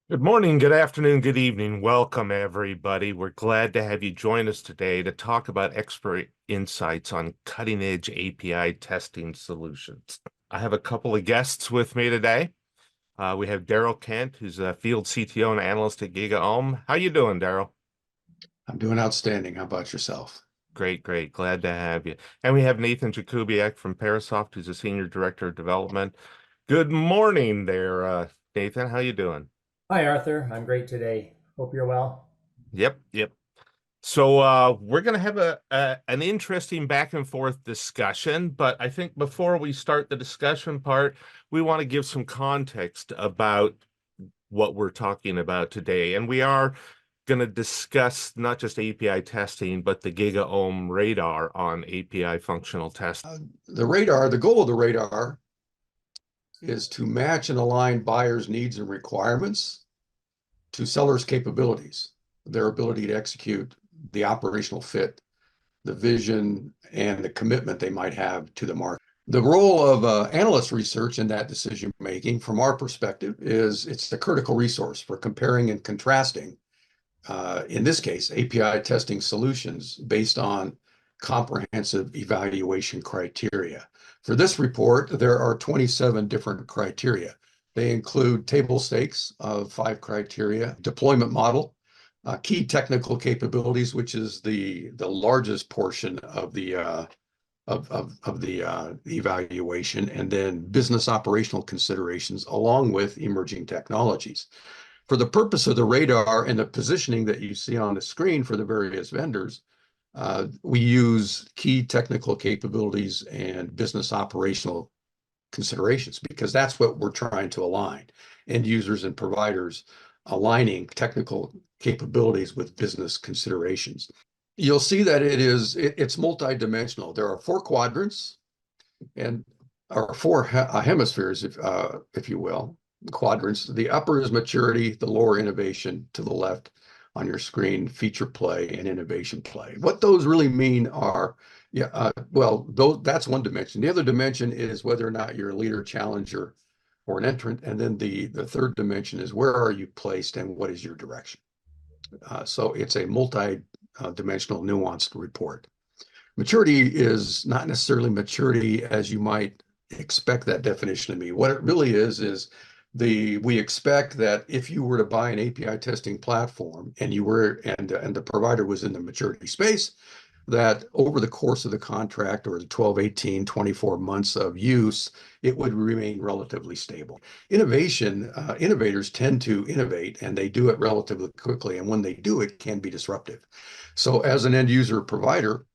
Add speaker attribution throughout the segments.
Speaker 1: Good morning, good afternoon, good evening. Welcome, everybody. We're glad to have you join us today to talk about expert insights on cutting-edge API testing solutions. I have a couple of guests with me today. We have Daryl Kent, who's a field CTO and analyst at GigaOm. How you doing, Daryl?
Speaker 2: I'm doing outstanding. How about yourself?
Speaker 1: Great, great. Glad to have you. And we have Nathan Jakubiak from Parasoft, who's a senior director of development. Good morning there, Nathan. How you doing?
Speaker 3: Hi, Arthur. I'm great today. Hope you're well.
Speaker 1: Yep, yep. So we're going to have an interesting back and forth discussion, but I think before we start the discussion part, we want to give some context about what we're talking about today. And we are going to discuss not just API testing, but the GigaOm radar on API functional testing.
Speaker 2: The goal of the radar is to match and align buyers' needs and requirements to sellers' capabilities, their ability to execute the operational fit, the vision, and the commitment they might have to the market. The role of analyst research in that decision making, from our perspective, is it's the critical resource for comparing and contrasting, in this case, API testing solutions based on comprehensive evaluation criteria. For this report, there are 27 different criteria. They include table stakes of 5 criteria, deployment model, key technical capabilities, which is the largest portion of the evaluation, and then business operational considerations along with emerging technologies. For the purpose of the radar and the positioning that you see on the screen for the various vendors, we use key technical capabilities and business operational considerations because that's what we're trying to align. End users and providers aligning technical capabilities with business considerations. You'll see that it's multidimensional. There are 4 quadrants and or 4 hemispheres, if you will, quadrants. The upper is maturity, the lower innovation, to the left on your screen, feature play and innovation play. What those really mean are, that's one dimension. The other dimension is whether or not you're a leader, challenger, or an entrant. And then the third dimension is where are you placed and what is your direction? So it's a multi-dimensional nuanced report. Maturity is not necessarily maturity as you might expect that definition to be. What it really is we expect that if you were to buy an API testing platform and the provider was in the maturity space, that over the course of the contract or the 12, 18, 24 months of use, it would remain relatively stable. Innovators tend to innovate and they do it relatively quickly. And when they do, it can be disruptive. So as an end user provider,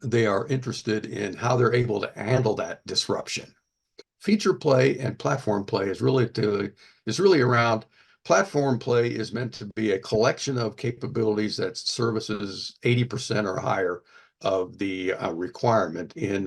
Speaker 2: they are interested in how they're able to handle that disruption. Feature play and platform play is really around. Platform play is meant to be a collection of capabilities that services 80% or higher of the requirement in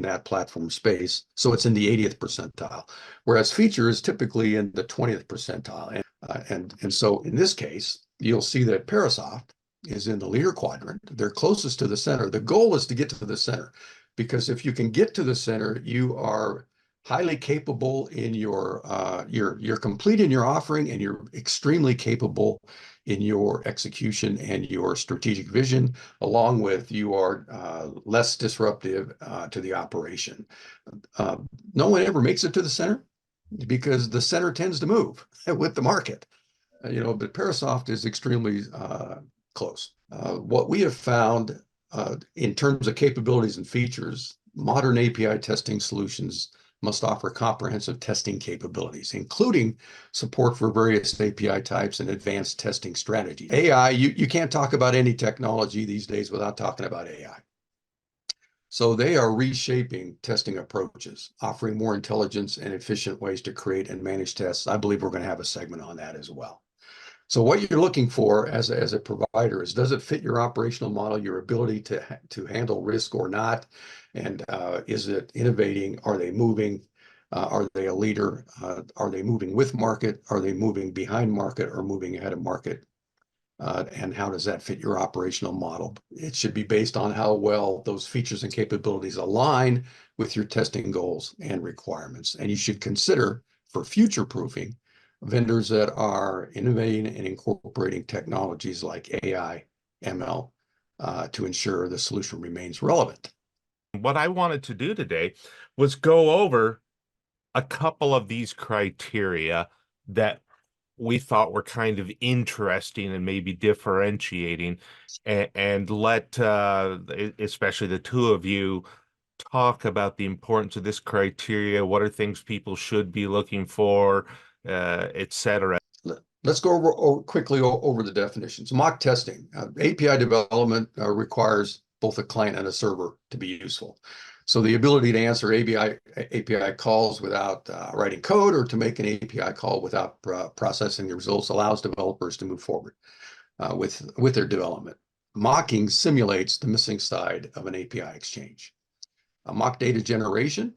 Speaker 2: that platform space. So it's in the 80th percentile, whereas feature is typically in the 20th percentile. And so in this case, you'll see that Parasoft is in the leader quadrant. They're closest to the center. The goal is to get to the center, because if you can get to the center, you are highly capable in you're complete in your offering, and you're extremely capable in your execution and your strategic vision, along with you are less disruptive to the operation. No one ever makes it to the center because the center tends to move with the market. But Parasoft is extremely close. What we have found in terms of capabilities and features, modern API testing solutions must offer comprehensive testing capabilities, including support for various API types and advanced testing strategies. AI, you can't talk about any technology these days without talking about AI. So they are reshaping testing approaches, offering more intelligence and efficient ways to create and manage tests. I believe we're going to have a segment on that as well. So what you're looking for as a provider is, does it fit your operational model, your ability to handle risk or not? And is it innovating? Are they moving? Are they a leader? Are they moving with market? Are they moving behind market or moving ahead of market? And how does that fit your operational model? It should be based on how well those features and capabilities align with your testing goals and requirements. And you should consider, for future proofing, vendors that are innovating and incorporating technologies like AI, ML, to ensure the solution remains relevant.
Speaker 1: What I wanted to do today was go over a couple of these criteria that we thought were kind of interesting and maybe differentiating, and let especially the two of you talk about the importance of this criteria. What are things people should be looking for, etc.
Speaker 2: Let's go quickly over the definitions. Mock testing. API development requires both a client and a server to be useful. So the ability to answer API calls without writing code, or to make an API call without processing the results, allows developers to move forward with their development. Mocking simulates the missing side of an API exchange. Mock data generation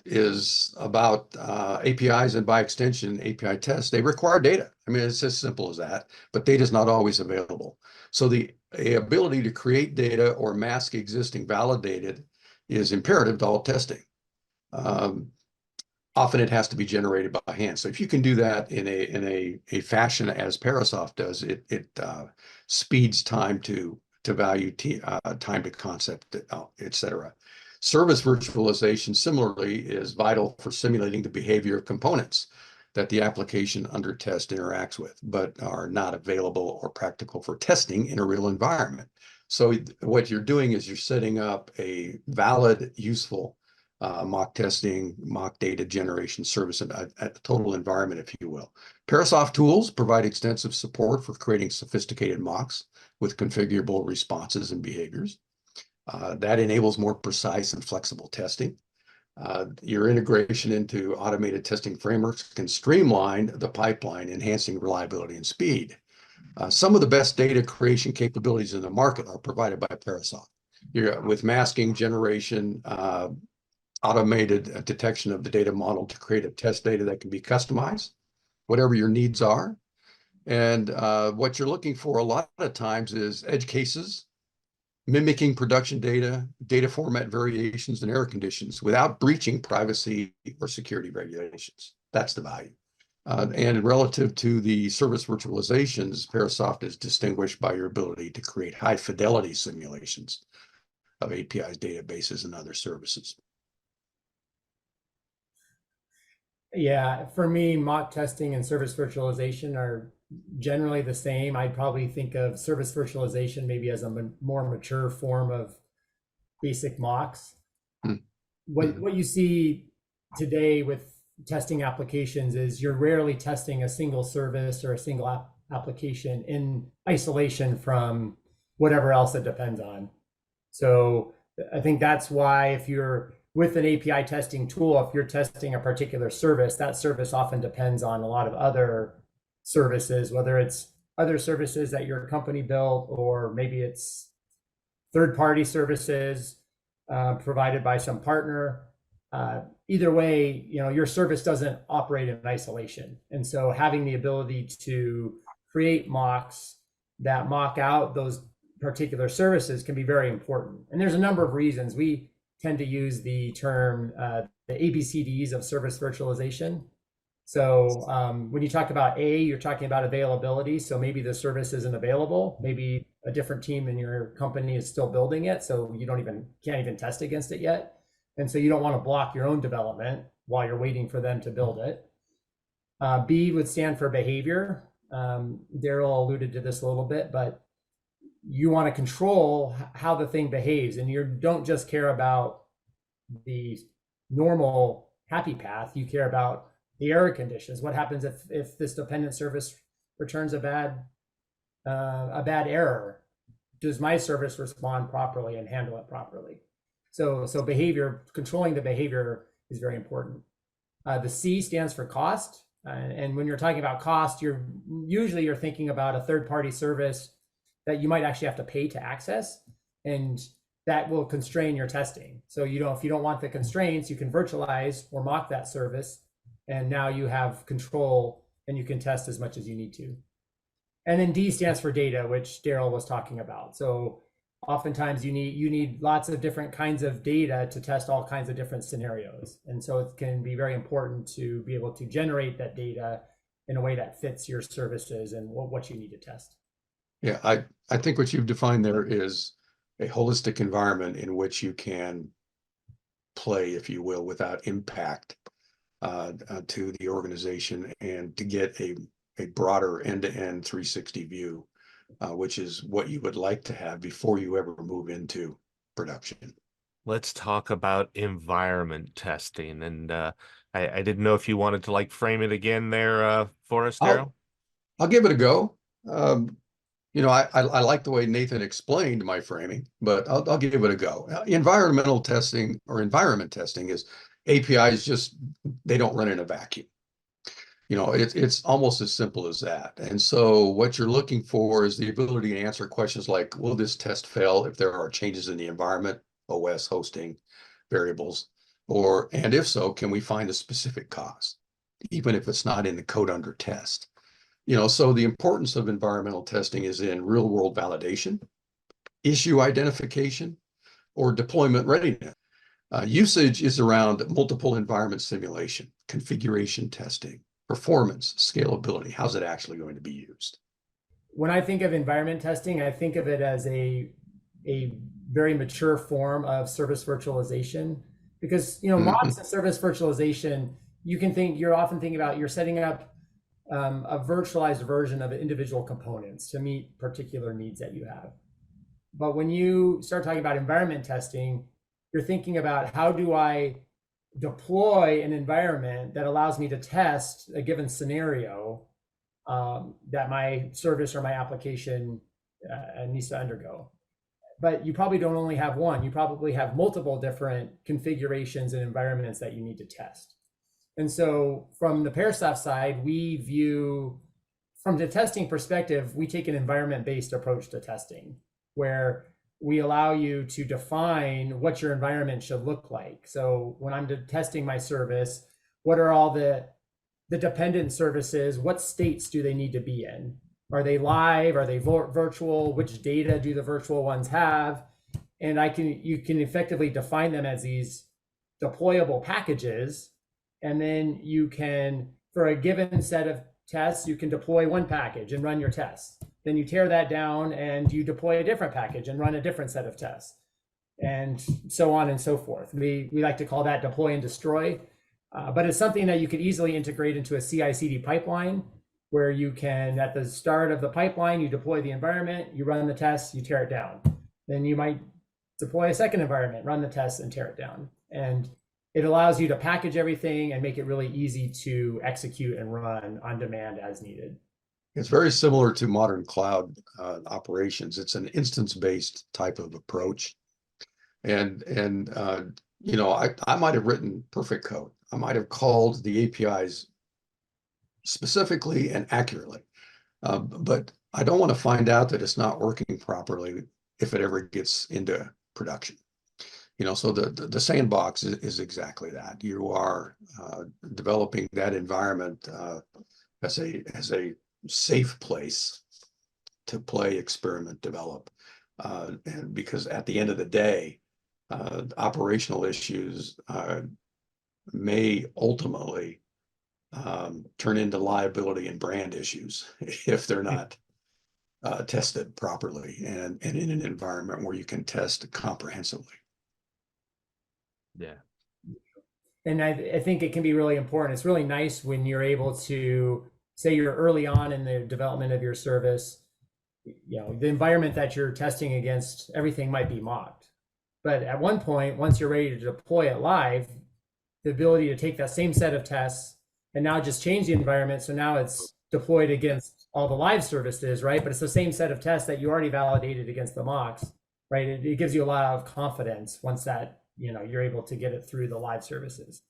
Speaker 2: is about APIs, and by extension, API tests. They require data. I mean, it's as simple as that, but data is not always available. So the ability to create data or mask existing validated is imperative to all testing. Often it has to be generated by hand. So if you can do that in a fashion as Parasoft does, it speeds time to value, time to concept, etc. Service virtualization, similarly, is vital for simulating the behavior of components that the application under test interacts with, but are not available or practical for testing in a real environment. So what you're doing is you're setting up a valid, useful mock testing, mock data generation service at the total environment, if you will. Parasoft tools provide extensive support for creating sophisticated mocks with configurable responses and behaviors. That enables more precise and flexible testing. Your integration into automated testing frameworks can streamline the pipeline, enhancing reliability and speed. Some of the best data creation capabilities in the market are provided by Parasoft. With masking, generation, automated detection of the data model to create a test data that can be customized, whatever your needs are. And what you're looking for a lot of times is edge cases, mimicking production data, data format variations, and error conditions without breaching privacy or security regulations. That's the value. And relative to the service virtualizations, Parasoft is distinguished by your ability to create high fidelity simulations of APIs, databases, and other services.
Speaker 3: Yeah, for me, mock testing and service virtualization are generally the same. I'd probably think of service virtualization maybe as a more mature form of basic mocks. What you see today with testing applications is you're rarely testing a single service or a single application in isolation from whatever else it depends on. So I think that's why if you're with an API testing tool, if you're testing a particular service, that service often depends on a lot of other services, whether it's other services that your company built, or maybe it's third-party services provided by some partner. Either way, your service doesn't operate in isolation. And so having the ability to create mocks that mock out those particular services can be very important. And there's a number of reasons. We tend to use the term the ABCDs of service virtualization. So when you talk about A, you're talking about availability. So maybe the service isn't available. Maybe a different team in your company is still building it, so you can't even test against it yet. And so you don't want to block your own development while you're waiting for them to build it. B would stand for behavior. Daryl alluded to this a little bit, but you want to control how the thing behaves, and you don't just care about the normal happy path. You care about the error conditions. What happens if this dependent service returns a bad error? Does my service respond properly and handle it properly? So behavior, controlling the behavior is very important. The C stands for cost, and when you're talking about cost, you're thinking about a third-party service that you might actually have to pay to access, and that will constrain your testing. So if you don't want the constraints, you can virtualize or mock that service, and now you have control and you can test as much as you need to. And then D stands for data, which Daryl was talking about. So oftentimes you need lots of different kinds of data to test all kinds of different scenarios. And so it can be very important to be able to generate that data in a way that fits your services and what you need to test.
Speaker 2: Yeah, I think what you've defined there is a holistic environment in which you can play, if you will, without impact to the organization, and to get a broader end-to-end 360 view, which is what you would like to have before you ever move into production.
Speaker 1: Let's talk about environment testing. And I didn't know if you wanted to like frame it again there for us, Daryl.
Speaker 2: I'll give it a go. You know, I like the way Nathan explained my framing, but I'll give it a go. Environmental testing, or environment testing, is APIs just, they don't run in a vacuum. You know, it's almost as simple as that. And so what you're looking for is the ability to answer questions like, will this test fail if there are changes in the environment, OS, hosting, variables, and if so, can we find a specific cause, even if it's not in the code under test? You know, so the importance of environmental testing is in real world validation, issue identification, or deployment readiness. Usage is around multiple environment simulation, configuration testing, performance, scalability. How's it actually going to be used?
Speaker 3: When I think of environment testing, I think of it as a very mature form of service virtualization, because, you know, mocks and service virtualization, you're often thinking about, you're setting up a virtualized version of individual components to meet particular needs that you have. But when you start talking about environment testing, you're thinking about, how do I deploy an environment that allows me to test a given scenario that my service or my application needs to undergo. But you probably don't only have one, you probably have multiple different configurations and environments that you need to test. And so from the Parasoft side, we view, from the testing perspective, we take an environment-based approach to testing, where we allow you to define what your environment should look like. So when I'm testing my service, what are all the dependent services? What states do they need to be in? Are they live? Are they virtual? Which data do the virtual ones have? And you can effectively define them as these deployable packages. And then you can, for a given set of tests, you can deploy one package and run your tests. Then you tear that down and you deploy a different package and run a different set of tests, and so on and so forth. We like to call that deploy and destroy, but it's something that you could easily integrate into a CI/CD pipeline, where you can, at the start of the pipeline, you deploy the environment, you run the tests, you tear it down. Then you might deploy a second environment, run the tests, and tear it down. And it allows you to package everything and make it really easy to execute and run on demand as needed.
Speaker 2: It's very similar to modern cloud operations. It's an instance-based type of approach. And you know, I might have written perfect code. I might have called the APIs specifically and accurately, but I don't want to find out that it's not working properly if it ever gets into production. You know, so the sandbox is exactly that. You are developing that environment as a safe place to play, experiment, develop, and because at the end of the day, operational issues may ultimately turn into liability and brand issues if they're not tested properly and in an environment where you can test comprehensively.
Speaker 1: Yeah.
Speaker 3: And I think it can be really important. It's really nice when you're able to, say you're early on in the development of your service, you know, the environment that you're testing against, everything might be mocked. But at one point, once you're ready to deploy it live, the ability to take that same set of tests and now just change the environment. So now it's deployed against all the live services, right? But it's the same set of tests that you already validated against the mocks, right? It gives you a lot of confidence once that, you know, you're able to get it through the live services.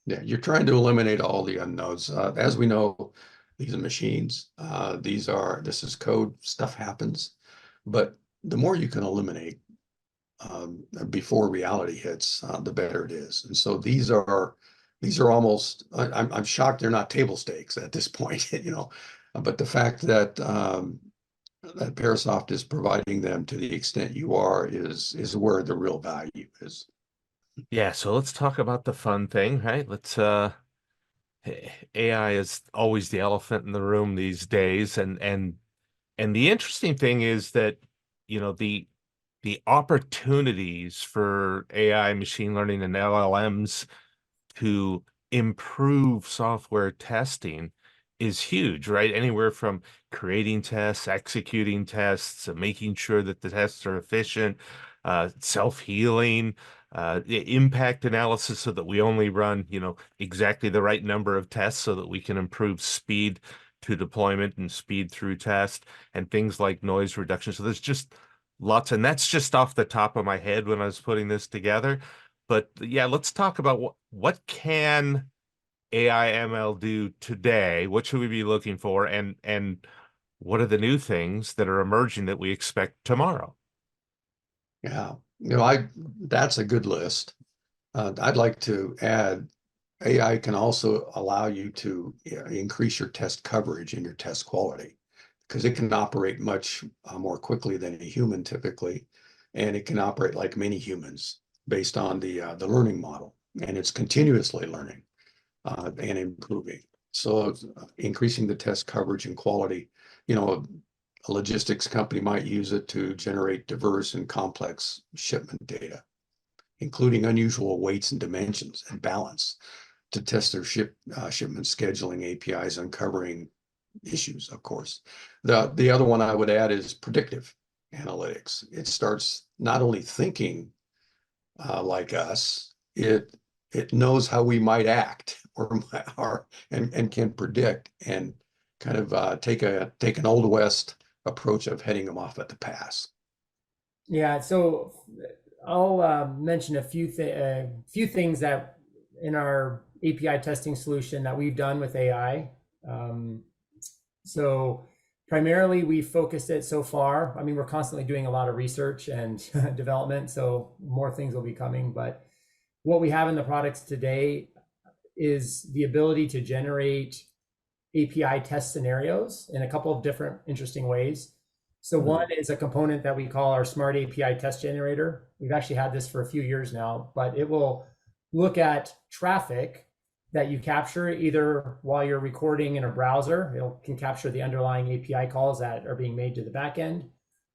Speaker 2: Yeah, you're trying to eliminate all the unknowns. As we know, these are machines. This is code. Stuff happens, but the more you can eliminate before reality hits, the better it is. And so these are almost. I'm shocked they're not table stakes at this point, you know. But the fact that that Parasoft is providing them to the extent you are is where the real value is.
Speaker 1: Yeah, so let's talk about the fun thing, right? AI is always the elephant in the room these days, and the interesting thing is that, the opportunities for AI, machine learning, and LLMs to improve software testing is huge, right? Anywhere from creating tests, executing tests, making sure that the tests are efficient, self-healing, impact analysis so that we only run, exactly the right number of tests so that we can improve speed to deployment and speed through test, and things like noise reduction. So there's just lots, and that's just off the top of my head when I was putting this together. But yeah, let's talk about what can AI ML do today? What should we be looking for? And what are the new things that are emerging that we expect tomorrow?
Speaker 2: Yeah, that's a good list. I'd like to add AI can also allow you to increase your test coverage and your test quality because it can operate much more quickly than a human typically, and it can operate like many humans based on the learning model, and it's continuously learning and improving. So increasing the test coverage and quality, a logistics company might use it to generate diverse and complex shipment data, including unusual weights and dimensions and balance to test their shipment scheduling APIs, uncovering issues, of course. The other one I would add is predictive analytics. It starts not only thinking like us, it knows how we might act and can predict and kind of take an old west approach of heading them off at the pass.
Speaker 3: Yeah, so I'll mention a few things that in our API testing solution that we've done with AI. So primarily we focused it so far. I mean, we're constantly doing a lot of research and development, so more things will be coming. But what we have in the products today is the ability to generate API test scenarios in a couple of different interesting ways. So one is a component that we call our Smart API Test Generator. We've actually had this for a few years now, but it will look at traffic that you capture either while you're recording in a browser. It can capture the underlying API calls that are being made to the back end,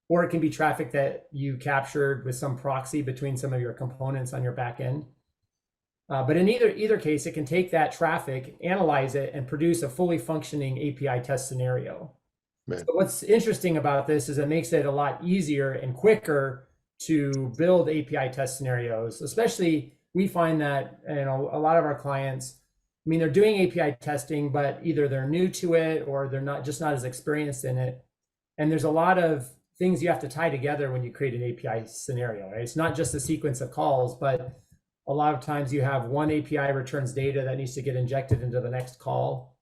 Speaker 3: or it can be traffic that you captured with some proxy between some of your components on your back end. But in either case, it can take that traffic, analyze it, and produce a fully functioning API test scenario.
Speaker 2: Right.
Speaker 3: So what's interesting about this is it makes it a lot easier and quicker to build API test scenarios. Especially, we find that a lot of our clients, I mean, they're doing API testing, but either they're new to it or they're not as experienced in it. And there's a lot of things you have to tie together when you create an API scenario, right? It's not just a sequence of calls, but a lot of times you have one API returns data that needs to get injected into the next call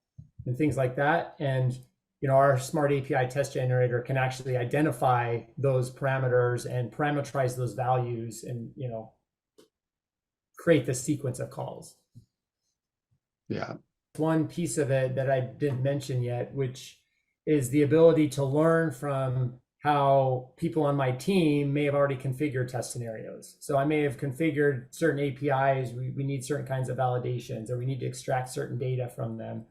Speaker 3: and things like that. And our Smart API Test Generator can actually identify those parameters and parameterize those values and create the sequence of calls.
Speaker 2: Yeah.
Speaker 3: One piece of it that I didn't mention yet, which is the ability to learn from how people on my team may have already configured test scenarios. So I may have configured certain APIs, we need certain kinds of validations, or we need to extract certain data from them.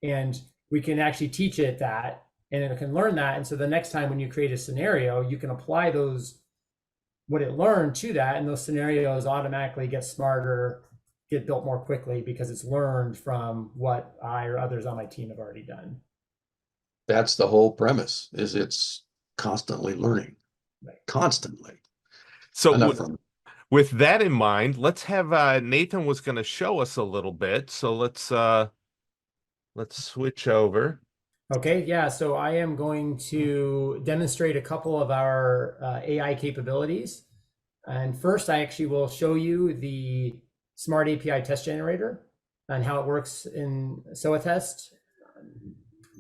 Speaker 3: And we can actually teach it that, and it can learn that. And so the next time when you create a scenario, you can apply what it learned to that, and those scenarios automatically get smarter, get built more quickly because it's learned from what I or others on my team have already done.
Speaker 2: That's the whole premise, is it's constantly learning,
Speaker 3: Right.
Speaker 2: Constantly.
Speaker 1: So with that in mind, let's have Nathan was going to show us a little bit. So let's switch over.
Speaker 3: Okay, yeah, so I am going to demonstrate a couple of our AI capabilities. And first, I actually will show you the Smart API Test Generator and how it works in SOATest.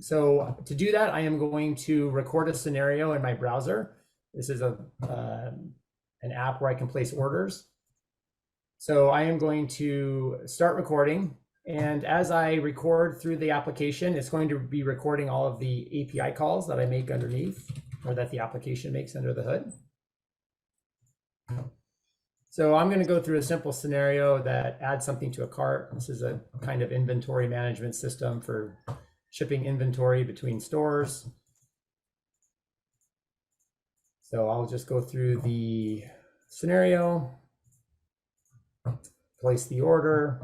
Speaker 3: So to do that, I am going to record a scenario in my browser. This is an app where I can place orders. So I am going to start recording. And as I record through the application, it's going to be recording all of the API calls that I make underneath. or that the application makes under the hood. So I'm going to go through a simple scenario that adds something to a cart. This is a kind of inventory management system for shipping inventory between stores. So I'll just go through the scenario, place the order,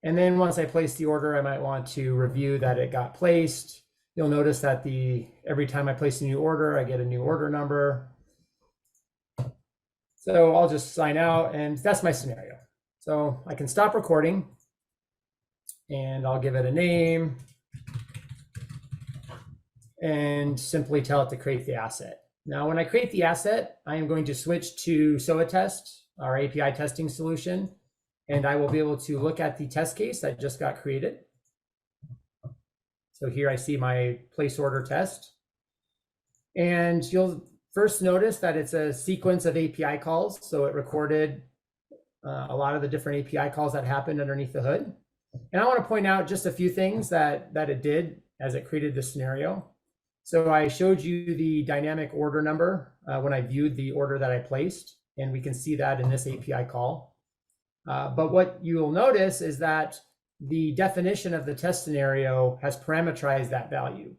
Speaker 3: and then once I place the order, I might want to review that it got placed. You'll notice that every time I place a new order, I get a new order number. So I'll just sign out, and that's my scenario. So I can stop recording, and I'll give it a name and simply tell it to create the asset. Now, when I create the asset, I am going to switch to SOA test, our API testing solution, and I will be able to look at the test case that just got created. So here I see my place order test, and you'll first notice that it's a sequence of API calls. So it recorded a lot of the different API calls that happened underneath the hood. And I want to point out just a few things that it did as it created this scenario. So I showed you the dynamic order number when I viewed the order that I placed, and we can see that in this API call. But what you'll notice is that the definition of the test scenario has parameterized that value.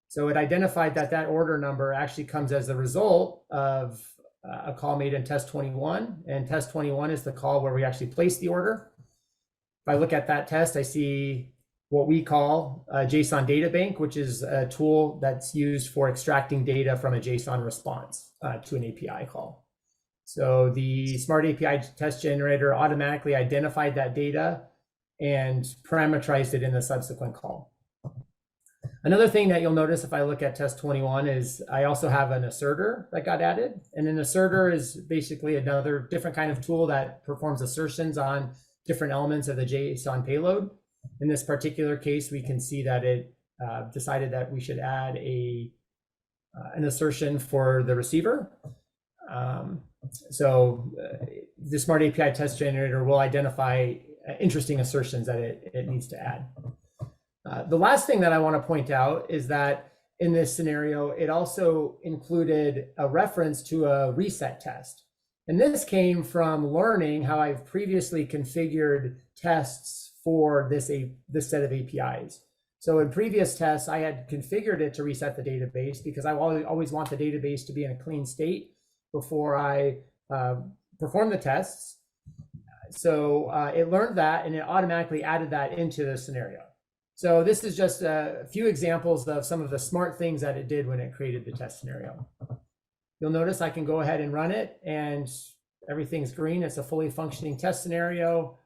Speaker 3: So it identified that order number actually comes as a result of a call made in test 21, and test 21 is the call where we actually place the order. If I look at that test, I see what we call a JSON data bank, which is a tool that's used for extracting data from a JSON response to an API call. So the Smart API test generator automatically identified that data and parameterized it in the subsequent call. Another thing that you'll notice if I look at test 21 is I also have an asserter that got added. And an asserter is basically another different kind of tool that performs assertions on different elements of the JSON payload. In this particular case, we can see that it decided that we should add an assertion for the receiver. The Smart API test generator will identify interesting assertions that it needs to add. The last thing that I want to point out is that in this scenario, it also included a reference to a reset test. And this came from learning how I've previously configured tests for this set of APIs. So in previous tests, I had configured it to reset the database because I always want the database to be in a clean state before I perform the tests. So it learned that, and it automatically added that into the scenario. So this is just a few examples of some of the smart things that it did when it created the test scenario. You'll notice I can go ahead and run it, and everything's green. It's a fully functioning test scenario.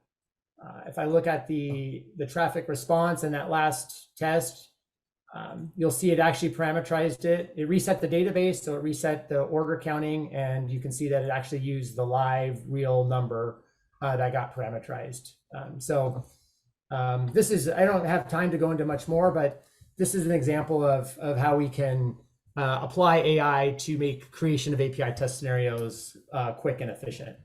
Speaker 3: If I look at the traffic response in that last test, you'll see it actually parameterized it. It reset the database, so it reset the order counting, and you can see that it actually used the live real number that got parameterized. This is, I don't have time to go into much more, but this is an example of how we can apply AI to make creation of API test scenarios quick and efficient.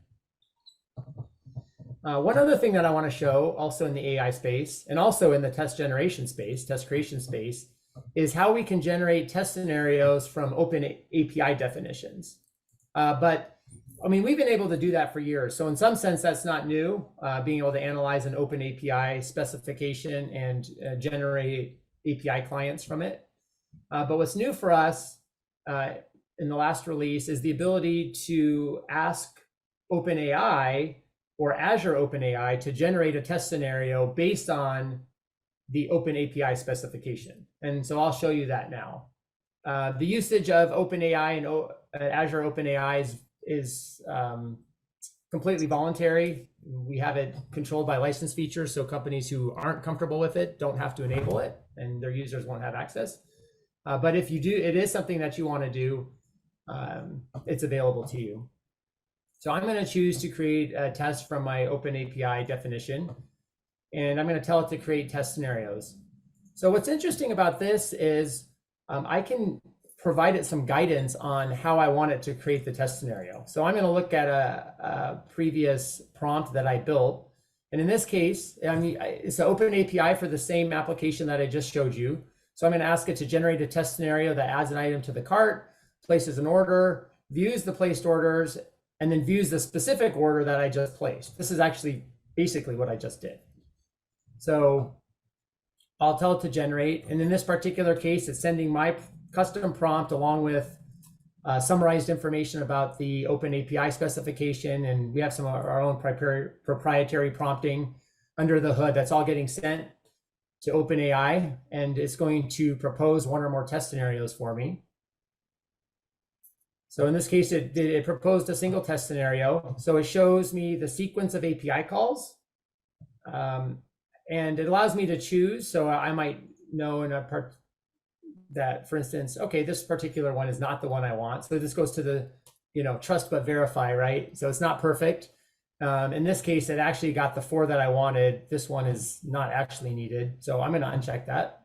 Speaker 3: One other thing that I want to show also in the AI space and also in the test generation space, test creation space, is how we can generate test scenarios from open API definitions. But I mean, we've been able to do that for years. So in some sense, that's not new, being able to analyze an open API specification and generate API clients from it. But what's new for us in the last release is the ability to ask OpenAI or Azure OpenAI to generate a test scenario based on the open API specification. And so I'll show you that now. The usage of OpenAI and Azure OpenAI is completely voluntary. We have it controlled by license features, so companies who aren't comfortable with it don't have to enable it, and their users won't have access. But if you do, it is something that you want to do, it's available to you. So I'm going to choose to create a test from my open API definition, and I'm going to tell it to create test scenarios. So what's interesting about this is I can provide it some guidance on how I want it to create the test scenario. So I'm going to look at a previous prompt that I built. And in this case, it's an open API for the same application that I just showed you. So I'm going to ask it to generate a test scenario that adds an item to the cart. places an order, views the placed orders, and then views the specific order that I just placed. This is actually basically what I just did. So I'll tell it to generate. And in this particular case, it's sending my custom prompt along with summarized information about the Open API specification. And we have some of our own proprietary prompting under the hood that's all getting sent to OpenAI, and it's going to propose one or more test scenarios for me. So in this case, it proposed a single test scenario. So it shows me the sequence of API calls, and it allows me to choose. So I might know in a part that, for instance, okay, this particular one is not the one I want. So this goes to the, trust but verify, right? So it's not perfect. In this case, it actually got the 4 that I wanted. This one is not actually needed. So I'm going to uncheck that.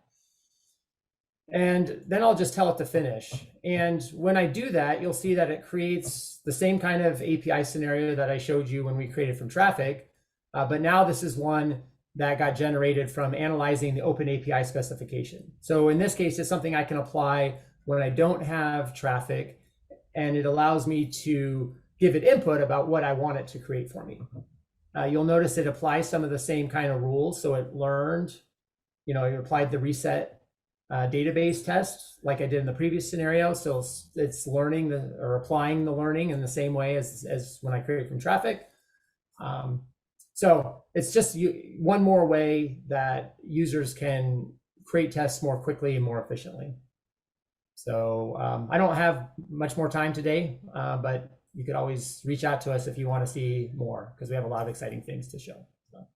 Speaker 3: And then I'll just tell it to finish. And when I do that, you'll see that it creates the same kind of API scenario that I showed you when we created from traffic. But now this is one that got generated from analyzing the Open API specification. So in this case, it's something I can apply when I don't have traffic, and it allows me to give it input about what I want it to create for me. You'll notice it applies some of the same kind of rules. So it learned, it applied the reset database test like I did in the previous scenario. So it's learning or applying the learning in the same way as when I create from traffic. So it's just one more way that users can create tests more quickly and more efficiently. So I don't have much more time today, but you could always reach out to us if you want to see more, because we have a lot of exciting things to show. So.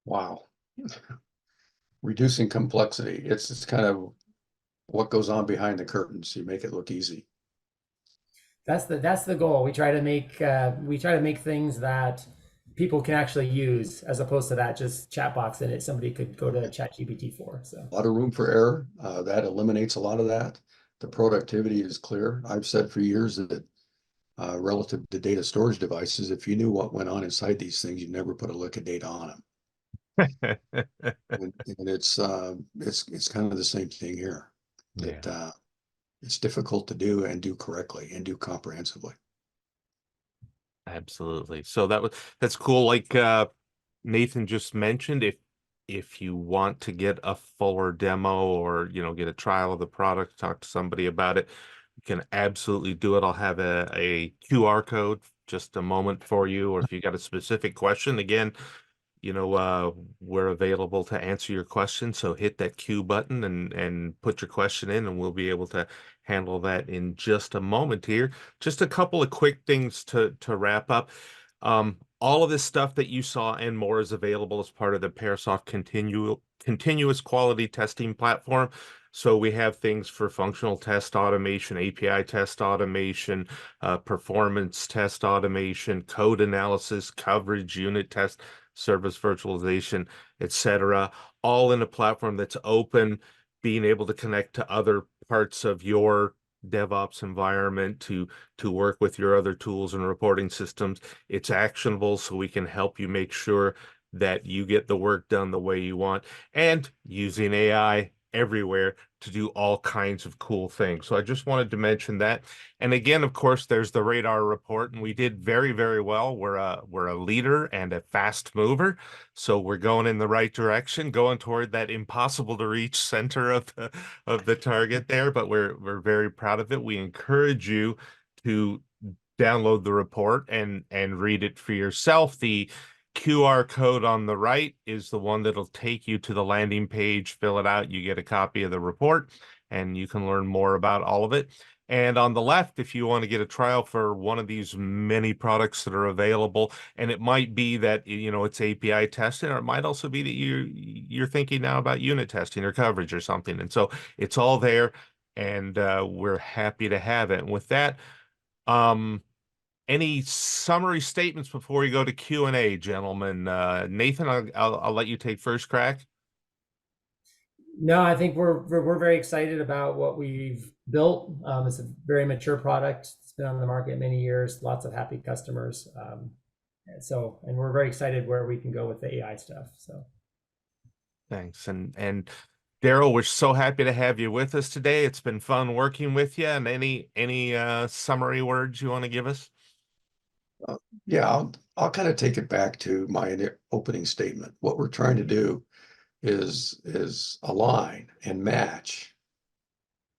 Speaker 2: Wow. Reducing complexity. It's kind of what goes on behind the curtains. You make it look easy.
Speaker 3: That's the goal. We try to make things that people can actually use, as opposed to that just chat box in it somebody could go to ChatGPT for. So
Speaker 2: a lot of room for error. That eliminates a lot of that. The productivity is clear. I've said for years that relative to data storage devices, if you knew what went on inside these things, you'd never put a lick of data on them. and it's kind of the same thing here. That it's difficult to do and do correctly and do comprehensively.
Speaker 1: Absolutely. So that's cool. Like Nathan just mentioned, if you want to get a fuller demo or get a trial of the product, talk to somebody about it, you can absolutely do it. I'll have a QR code just a moment for you, or if you got a specific question, again, we're available to answer your question. So hit that Q button and put your question in, and we'll be able to handle that in just a moment here. Just a couple of quick things to wrap up. All of this stuff that you saw and more is available as part of the Parasoft continuous quality testing platform. So we have things for functional test automation, API test automation, performance test automation, code analysis, coverage, unit test, service virtualization, etc., all in a platform that's open, being able to connect to other parts of your DevOps environment to work with your other tools and reporting systems. It's actionable, so we can help you make sure that you get the work done the way you want, and using AI everywhere to do all kinds of cool things. So I just wanted to mention that. And again, of course, there's the radar report, and we did very, very well. We're a leader and a fast mover, so we're going in the right direction, going toward that impossible to reach center of the target there. But we're very proud of it. We encourage you to download the report and read it for yourself. The QR code on the right is the one that'll take you to the landing page. Fill it out, you get a copy of the report, and you can learn more about all of it. And on the left, if you want to get a trial for one of these many products that are available, and it might be that it's API testing, or it might also be that you're thinking now about unit testing or coverage or something. And so it's all there, and we're happy to have it. And with that, any summary statements before we go to Q&A, gentlemen? Nathan, I'll let you take first crack.
Speaker 3: No, I think we're very excited about what we've built. It's a very mature product. It's been on the market many years, lots of happy customers. And we're very excited where we can go with the AI stuff. So
Speaker 1: thanks. And Daryl, we're so happy to have you with us today. It's been fun working with you. And any summary words you want to give us?
Speaker 2: Yeah, I'll kind of take it back to my opening statement. What we're trying to do is align and match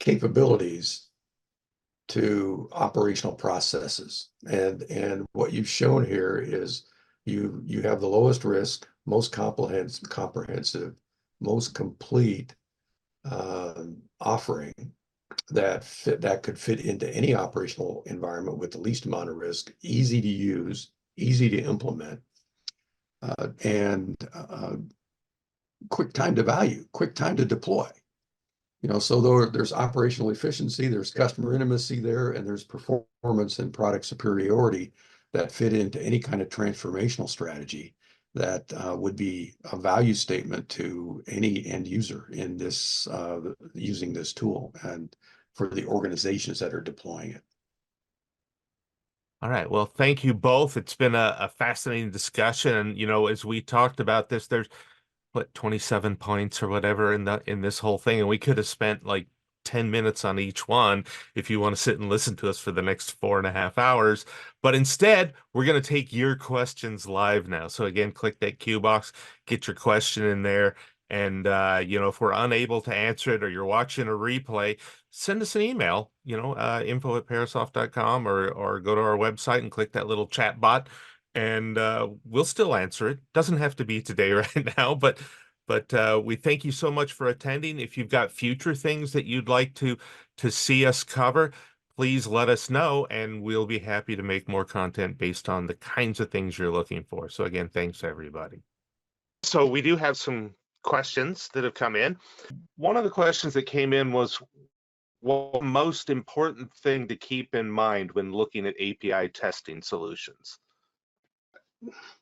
Speaker 2: capabilities to operational processes. And what you've shown here is you have the lowest risk, most comprehensive, most complete offering that could fit into any operational environment with the least amount of risk, easy to use, easy to implement, and quick time to value, quick time to deploy. So there's operational efficiency, there's customer intimacy there, and there's performance and product superiority that fit into any kind of transformational strategy that would be a value statement to any end user in this using this tool and for the organizations that are deploying it.
Speaker 1: All right. Well, thank you both. It's been a fascinating discussion. And, as we talked about this, there's 27 points or whatever in this whole thing. And we could have spent like 10 minutes on each one if you want to sit and listen to us for the next 4.5 hours. But instead, we're going to take your questions live now. So again, click that Q box, get your question in there. And, if we're unable to answer it or you're watching a replay, send us an email, info@parasoft.com or go to our website and click that little chat bot and we'll still answer it. Doesn't have to be today right now, but we thank you so much for attending. If you've got future things that you'd like to see us cover, please let us know, and we'll be happy to make more content based on the kinds of things you're looking for. So again, thanks everybody. So we do have some questions that have come in. One of the questions that came in was, what the most important thing to keep in mind when looking at API testing solutions?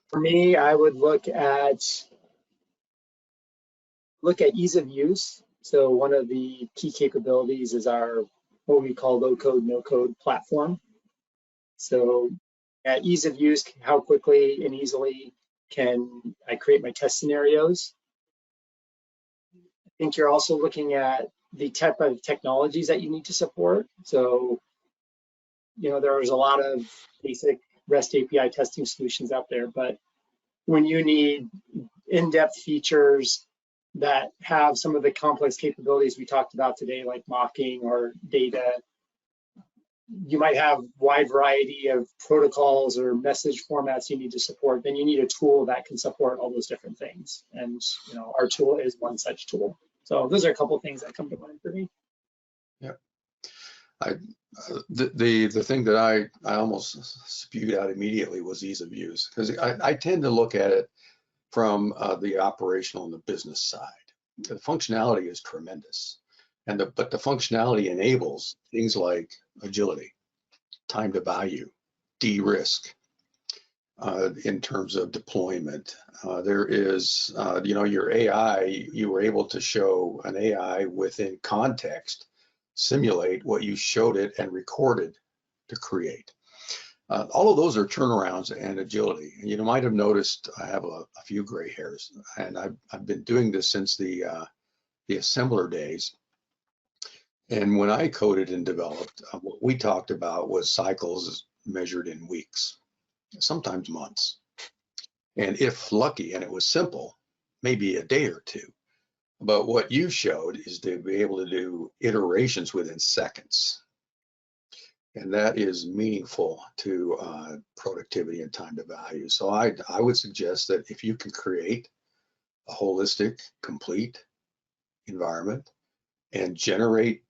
Speaker 4: For me, I would look at ease of use. So one of the key capabilities is our what we call low code, no code platform. So at ease of use, how quickly and easily can I create my test scenarios? I think you're also looking at the type of technologies that you need to support. So, there's a lot of basic REST API testing solutions out there, but when you need in-depth features that have some of the complex capabilities we talked about today, like mocking or data, you might have wide variety of protocols or message formats you need to support. Then you need a tool that can support all those different things. And our tool is one such tool. So those are a couple of things that come to mind for me.
Speaker 2: Yeah. The thing that I almost spewed out immediately was ease of use, because I tend to look at it from the operational and the business side. The functionality is tremendous, but the functionality enables things like agility, time to value, de-risk in terms of deployment. There is, your AI, you were able to show an AI within context simulate what you showed it and recorded to create. All of those are turnarounds and agility. And you might have noticed I have a few gray hairs, and I've been doing this since the assembler days. And when I coded and developed, what we talked about was cycles measured in weeks, sometimes months. And if lucky, and it was simple, maybe a day or two. But what you showed is to be able to do iterations within seconds. And that is meaningful to productivity and time to value. So I would suggest that if you can create a holistic, complete environment and generate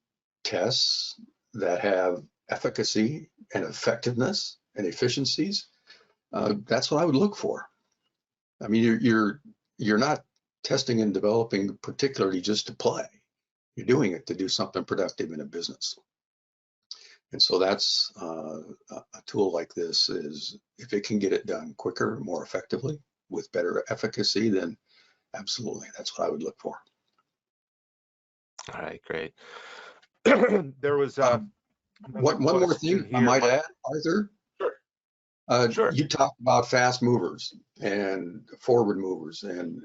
Speaker 2: tests that have efficacy and effectiveness and efficiencies, that's what I would look for. I mean, you're not testing and developing particularly just to play. You're doing it to do something productive in a business. And so that's a tool like this is, if it can get it done quicker, more effectively, with better efficacy, then absolutely, that's what I would look for.
Speaker 1: All right, great. There was
Speaker 2: one more thing I might add, Arthur.
Speaker 1: Sure.
Speaker 2: You talked about fast movers and forward movers, and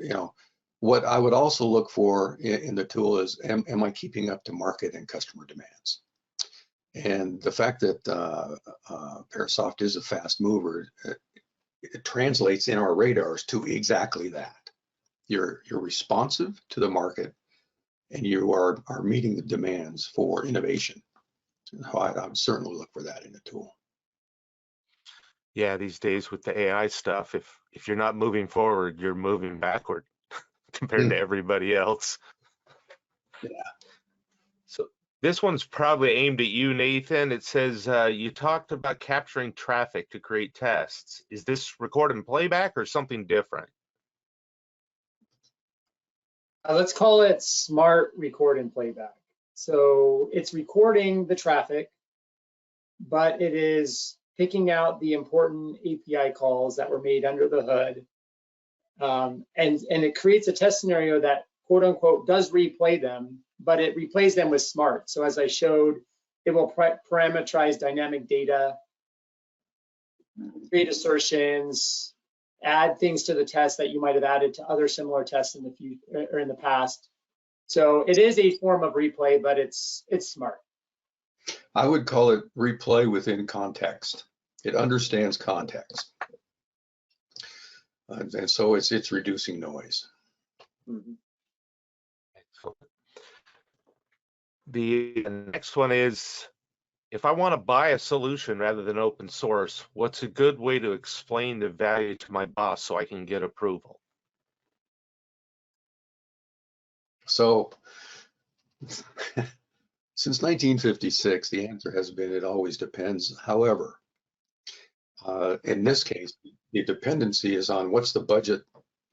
Speaker 2: what I would also look for in the tool is, am I keeping up to market and customer demands? And the fact that Parasoft is a fast mover, it translates in our radars to exactly that. You're responsive to the market, and you are meeting the demands for innovation. So I would certainly look for that in the tool.
Speaker 1: Yeah, these days with the AI stuff, if you're not moving forward, you're moving backward compared to everybody else.
Speaker 2: Yeah.
Speaker 1: So this one's probably aimed at you, Nathan. It says you talked about capturing traffic to create tests. Is this record and playback or something different?
Speaker 4: Let's call it smart record and playback. So it's recording the traffic, but it is picking out the important API calls that were made under the hood. And it creates a test scenario that quote unquote does replay them, but it replays them with smart. So as I showed, it will parameterize dynamic data, create assertions, add things to the test that you might have added to other similar tests in the future or in the past. So it is a form of replay, but it's smart.
Speaker 2: I would call it replay within context. It understands context. And so it's reducing noise.
Speaker 4: Mm-hmm.
Speaker 1: The next one is, if I want to buy a solution rather than open source, what's a good way to explain the value to my boss so I can get approval?
Speaker 2: So since 1956, the answer has been it always depends. However, in this case, the dependency is on what's the budget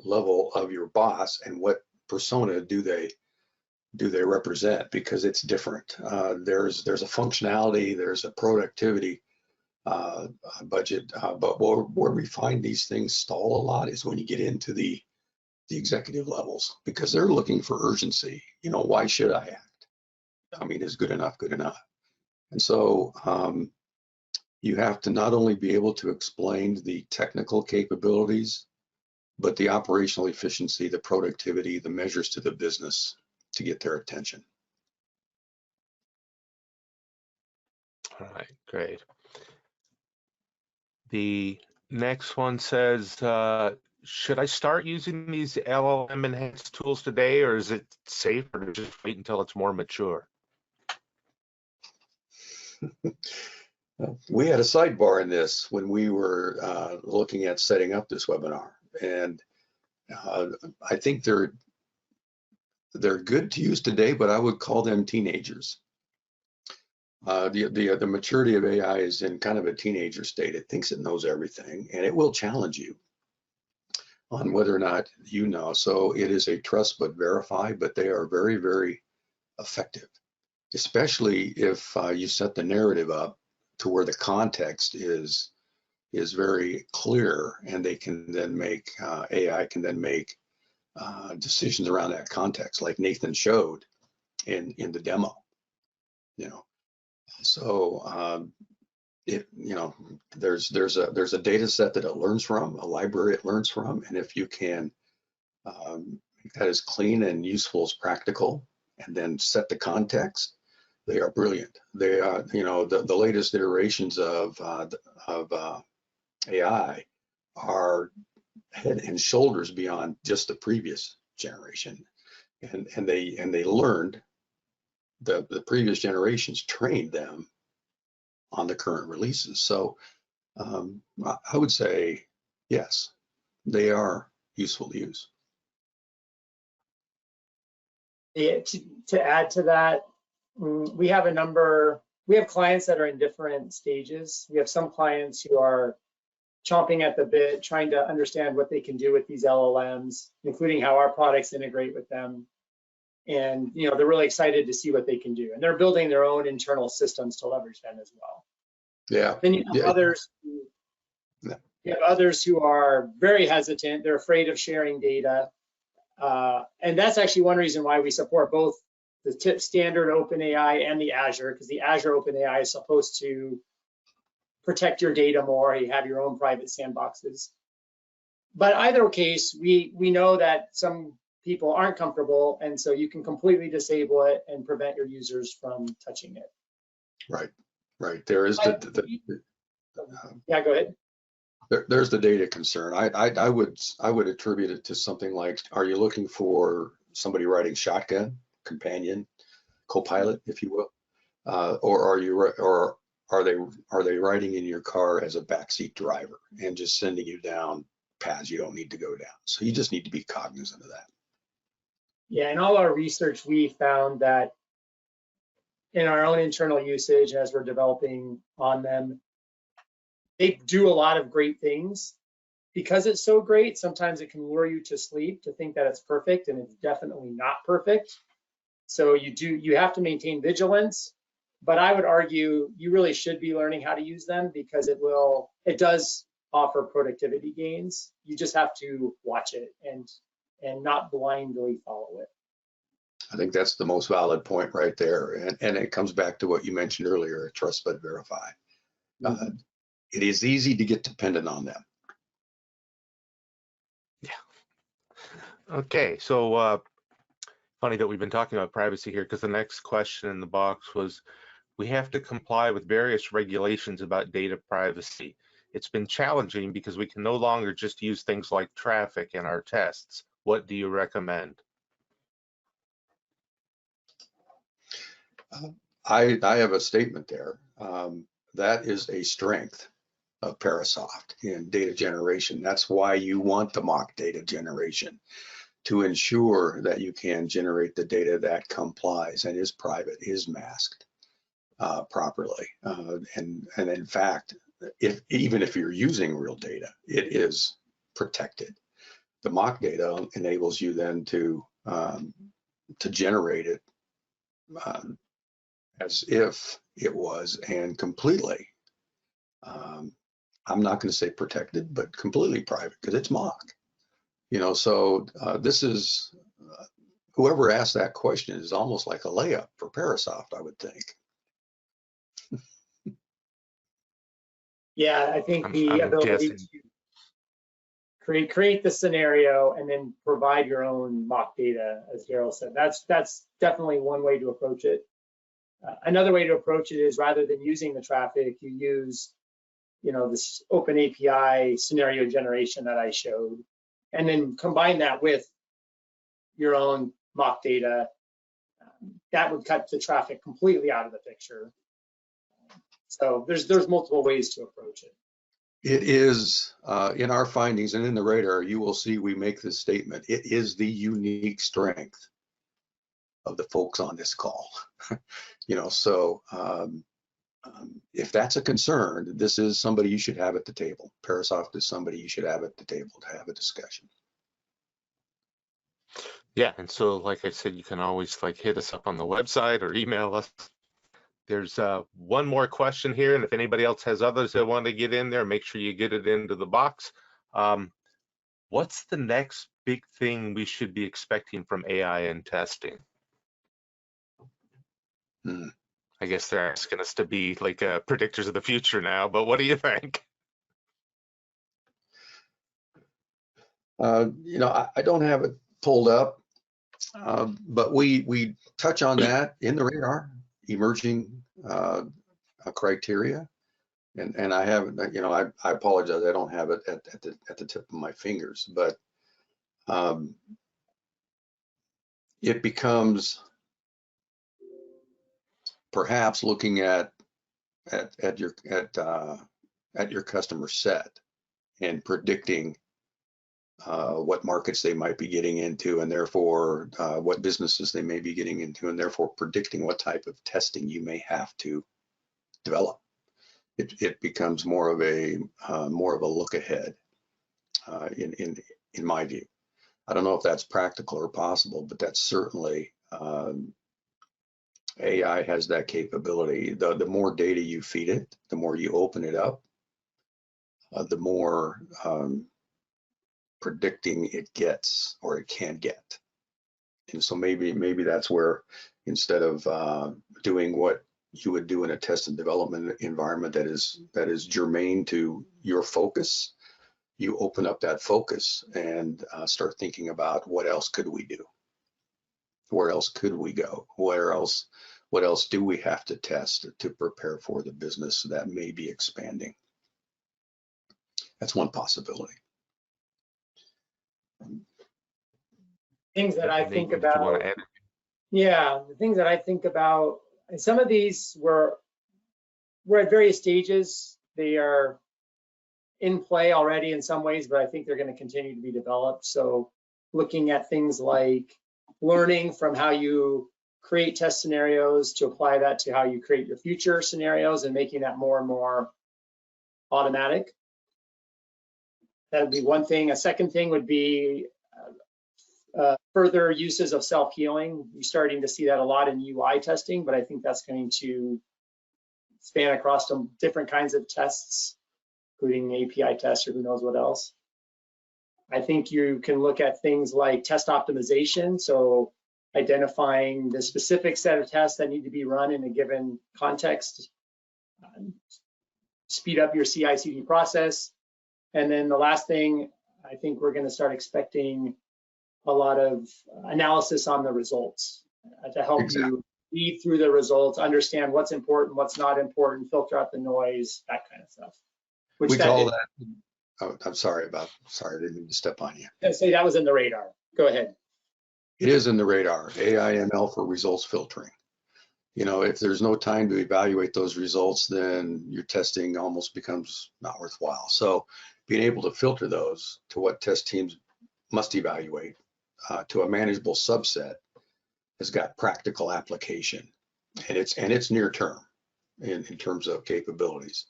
Speaker 2: level of your boss and what persona do they represent, because it's different. There's a functionality, there's a productivity budget, but where we find these things stall a lot is when you get into the executive levels, because they're looking for urgency. You know, why should I act? I mean, is good enough good enough? And so you have to not only be able to explain the technical capabilities, but the operational efficiency, the productivity, the measures to the business to get their attention.
Speaker 1: All right, great. The next one says, should I start using these LLM enhanced tools today, or is it safer to just wait until it's more mature?
Speaker 2: We had a sidebar in this when we were looking at setting up this webinar, and I think they're good to use today, but I would call them teenagers. The maturity of AI is in kind of a teenager state. It thinks it knows everything, and it will challenge you on whether or not you know. So it is a trust but verify, but they are very, very effective, especially if you set the narrative up to where the context is very clear, and they can then make AI can then make decisions around that context, like Nathan showed in the demo. You know, so there's a data set that it learns from, a library it learns from, and if you can make that as clean and useful as practical, and then set the context, they are brilliant. They are, the latest iterations of AI are head and shoulders beyond just the previous generation, and they learned the previous generations trained them on the current releases. So I would say yes, they are useful to use.
Speaker 4: Yeah, to add to that, we have clients that are in different stages. We have some clients who are chomping at the bit, trying to understand what they can do with these LLMs, including how our products integrate with them. And they're really excited to see what they can do. And they're building their own internal systems to leverage them as well.
Speaker 2: Yeah.
Speaker 4: Then you have others who are very hesitant. They're afraid of sharing data. And that's actually one reason why we support both the TIP standard OpenAI and the Azure, because the Azure OpenAI is supposed to protect your data more. You have your own private sandboxes. But either case, we know that some people aren't comfortable, and so you can completely disable it and prevent your users from touching it.
Speaker 2: Right, right. There is
Speaker 4: Yeah, go ahead.
Speaker 2: there's the data concern. I would attribute it to something like, are you looking for somebody riding shotgun, companion, co-pilot, if you will, or are they riding in your car as a backseat driver and just sending you down paths you don't need to go down? So you just need to be cognizant of that.
Speaker 4: Yeah, in all our research, we found that in our own internal usage, as we're developing on them, they do a lot of great things. Because it's so great, sometimes it can lure you to sleep to think that it's perfect, and it's definitely not perfect. So you have to maintain vigilance, but I would argue you really should be learning how to use them, because it does offer productivity gains. You just have to watch it and not blindly follow it.
Speaker 2: I think that's the most valid point right there. And it comes back to what you mentioned earlier, trust but verify. It is easy to get dependent on them.
Speaker 1: Yeah. Okay, so funny that we've been talking about privacy here, because the next question in the box was, we have to comply with various regulations about data privacy. It's been challenging because we can no longer just use things like traffic in our tests. What do you recommend?
Speaker 2: I have a statement there. That is a strength of Parasoft in data generation. That's why you want the mock data generation, to ensure that you can generate the data that complies and is private, is masked properly. And in fact, even if you're using real data, it is protected. The mock data enables you then to generate it as if it was, and completely, I'm not going to say protected, but completely private, because it's mock. So this is, whoever asked that question is almost like a layup for Parasoft, I would think.
Speaker 4: Yeah, I think the
Speaker 1: I'm
Speaker 4: ability
Speaker 1: guessing.
Speaker 4: to create the scenario and then provide your own mock data, as Daryl said, that's definitely one way to approach it. Another way to approach it is, rather than using the traffic, you use, this open API scenario generation that I showed, and then combine that with your own mock data. That would cut the traffic completely out of the picture. So there's multiple ways to approach it.
Speaker 2: It is, in our findings and in the radar, you will see we make this statement. It is the unique strength of the folks on this call. So if that's a concern, this is somebody you should have at the table. Parasoft is somebody you should have at the table to have a discussion.
Speaker 1: Yeah, and so like I said, you can always hit us up on the website or email us. There's one more question here, and if anybody else has others that want to get in there, make sure you get it into the box. What's the next big thing we should be expecting from AI in testing? I guess they're asking us to be like predictors of the future now, but what do you think?
Speaker 2: I don't have it pulled up, but we touch on that in the radar, emerging criteria, and I haven't. I apologize, I don't have it at the tip of my fingers, but it becomes perhaps looking at your customer set and predicting what markets they might be getting into, and therefore what businesses they may be getting into, and therefore predicting what type of testing you may have to develop. It becomes more of a look ahead in my view. I don't know if that's practical or possible, but that's certainly AI has that capability. The more data you feed it, the more you open it up, the more predicting it gets, or it can get. And so maybe that's where, instead of doing what you would do in a test and development environment that is germane to your focus, you open up that focus and start thinking about what else could we do? Where else could we go? What else do we have to test to prepare for the business that may be expanding? That's one possibility.
Speaker 4: Things that I
Speaker 1: Nate,
Speaker 4: think
Speaker 1: did you want
Speaker 4: about.
Speaker 1: to add?
Speaker 4: Yeah, the things that I think about, and some of these we're at various stages. They are in play already in some ways, but I think they're going to continue to be developed. So looking at things like learning from how you create test scenarios to apply that to how you create your future scenarios and making that more and more automatic. That would be one thing. A second thing would be further uses of self-healing. You're starting to see that a lot in UI testing, but I think that's going to span across some different kinds of tests, including API tests or who knows what else. I think you can look at things like test optimization. So identifying the specific set of tests that need to be run in a given context, speed up your CI/CD process. And then the last thing, I think we're going to start expecting a lot of analysis on the results to help you read through the results, understand what's important, what's not important, filter out the noise, that kind of stuff.
Speaker 2: We call that. Oh, I'm sorry, I didn't mean to step on you.
Speaker 4: I'd say that was in the radar. Go ahead.
Speaker 2: It is in the radar, AI/ML for results filtering. You know, if there's no time to evaluate those results, then your testing almost becomes not worthwhile. So being able to filter those to what test teams must evaluate to a manageable subset has got practical application, and it's near term in terms of capabilities.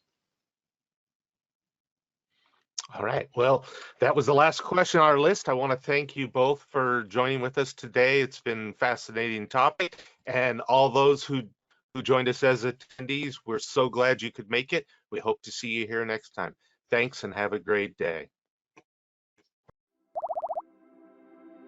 Speaker 1: All right. Well, that was the last question on our list. I want to thank you both for joining with us today. It's been a fascinating topic, and all those who joined us as attendees, we're so glad you could make it. We hope to see you here next time. Thanks and have a great day.